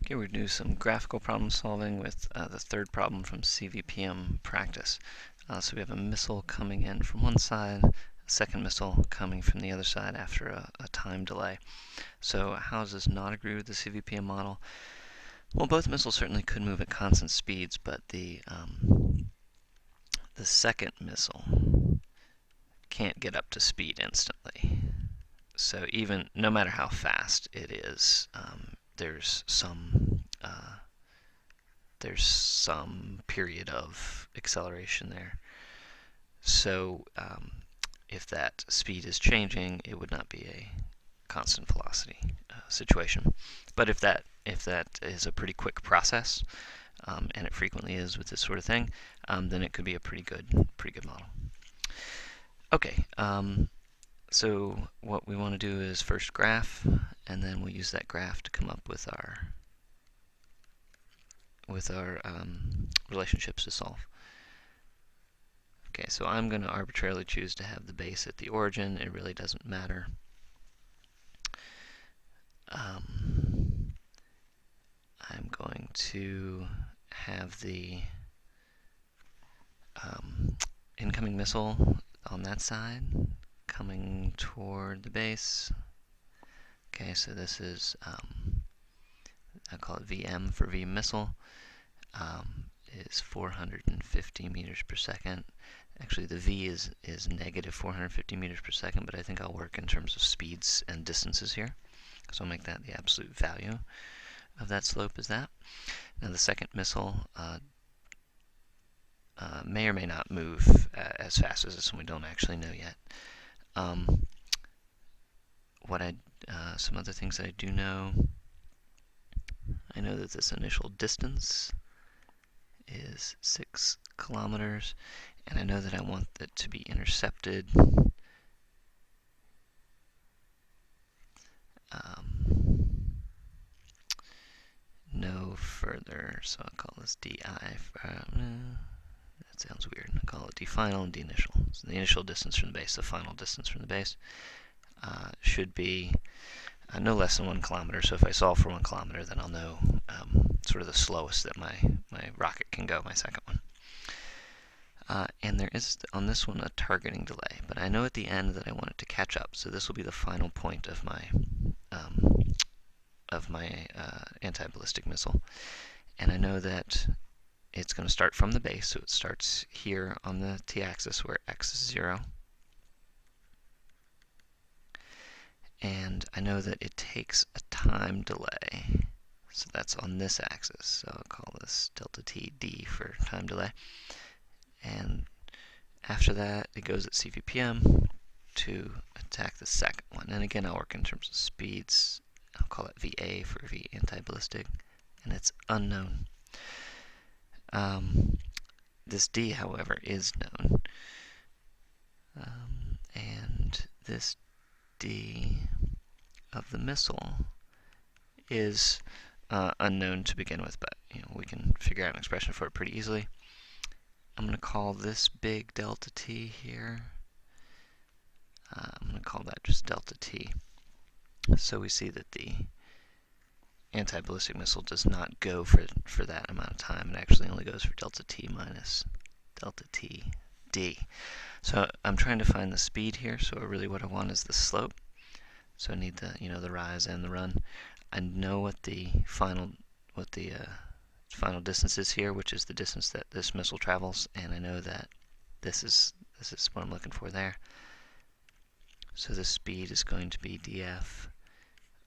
Okay, we're going to do some graphical problem solving with the third problem from CVPM practice. So we have a missile coming in from one side, a second missile coming from the other side after a time delay. So how does this not agree with the CVPM model? Well, both missiles certainly could move at constant speeds, but the second missile can't get up to speed instantly. So even no matter how fast it is, there's some period of acceleration there. So if that speed is changing, it would not be a constant velocity situation. But if that is a pretty quick process, and it frequently is with this sort of thing, then it could be a pretty good model. Okay, so what we want to do is first graph, and then we'll use that graph to come up with our relationships to solve. Okay, so I'm going to arbitrarily choose to have the base at the origin. It really doesn't matter. I'm going to have the incoming missile on that side coming toward the base. Okay, so this is, I call it VM for V missile, is 450 meters per second. Actually, the V is negative 450 meters per second, but I think I'll work in terms of speeds and distances here. So I'll make that the absolute value of that slope is that. Now the second missile may or may not move as fast as this one. We don't actually know yet. Some other things that I do know. I know that this initial distance is 6 kilometers, and I know that I want it to be intercepted no further, so I'll call this DI. That sounds weird. I'll call it D final and D initial. So the initial distance from the base, the final distance from the base, should be no less than 1 kilometer. So if I solve for 1 kilometer, then I'll know sort of the slowest that my rocket can go, my second one. And there is, on this one, a targeting delay, but I know at the end that I want it to catch up, so this will be the final point of my anti-ballistic missile. And I know that it's going to start from the base, so it starts here on the t-axis where x is 0. And I know that it takes a time delay, so that's on this axis, so I'll call this delta t d for time delay. And after that, it goes at CVPM to attack the second one. And again, I'll work in terms of speeds. I'll call it VA for V anti-ballistic, and it's unknown. This D, however, is known. And this D of the missile is unknown to begin with, but we can figure out an expression for it pretty easily. I'm going to call this big delta t here. I'm going to call that just delta t. So we see that the anti-ballistic missile does not go for that amount of time. It actually only goes for delta t minus delta t d. So I'm trying to find the speed here. So really what I want is the slope. So I need the the rise and the run. I know what the final distance is here, which is the distance that this missile travels, and I know that this is what I'm looking for there. So the speed is going to be df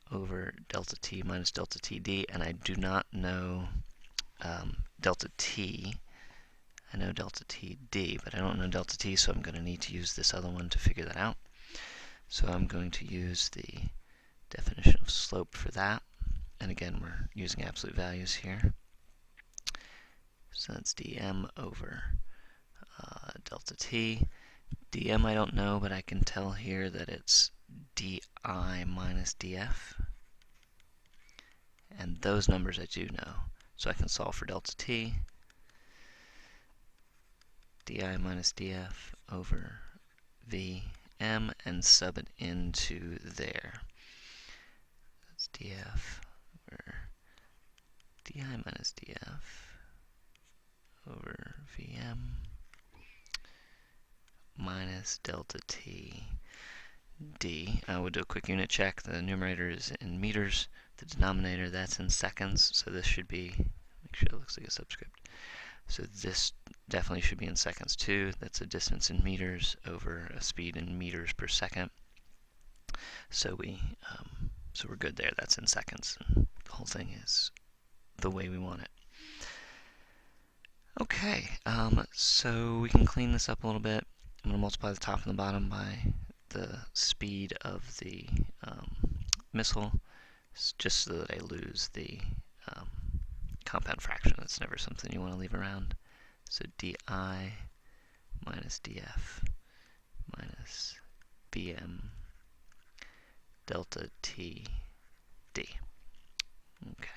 over delta t minus delta td, and I do not know delta t. I know delta td, but I don't know delta t, so I'm going to need to use this other one to figure that out. So I'm going to use the definition of slope for that, and again we're using absolute values here. So that's dm over delta t. dm I don't know, but I can tell here that it's di minus df. And those numbers I do know. So I can solve for delta t. di minus df over vm and sub it into there. That's df over minus df over vm minus delta t d. I would do a quick unit check. The numerator is in meters. The denominator, that's in seconds. So this should be, make sure it looks like a subscript. So this definitely should be in seconds too. That's a distance in meters over a speed in meters per second. So we're good there. That's in seconds. And the whole thing is the way we want it. Okay, so we can clean this up a little bit. I'm going to multiply the top and the bottom by the speed of the missile, just so that I lose the compound fraction. That's never something you want to leave around. So di minus df minus vm delta t d. Okay.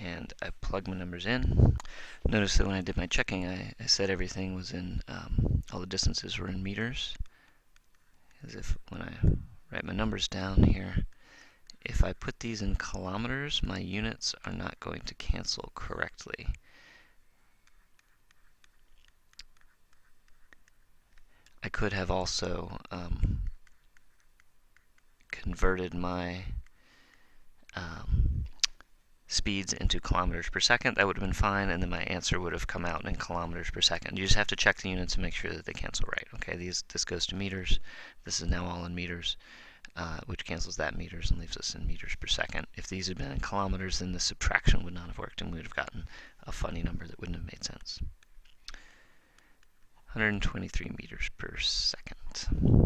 And I plug my numbers in. Notice that when I did my checking, I said everything was in, all the distances were in meters. As if when I write my numbers down here, if I put these in kilometers, my units are not going to cancel correctly. I could have also converted my speeds into kilometers per second. That would have been fine, and then my answer would have come out in kilometers per second. You just have to check the units and make sure that they cancel right. Okay, this goes to meters. This is now all in meters, which cancels that meters and leaves us in meters per second. If these had been in kilometers, then the subtraction would not have worked, and we would have gotten a funny number that wouldn't have made sense. 123 meters per second.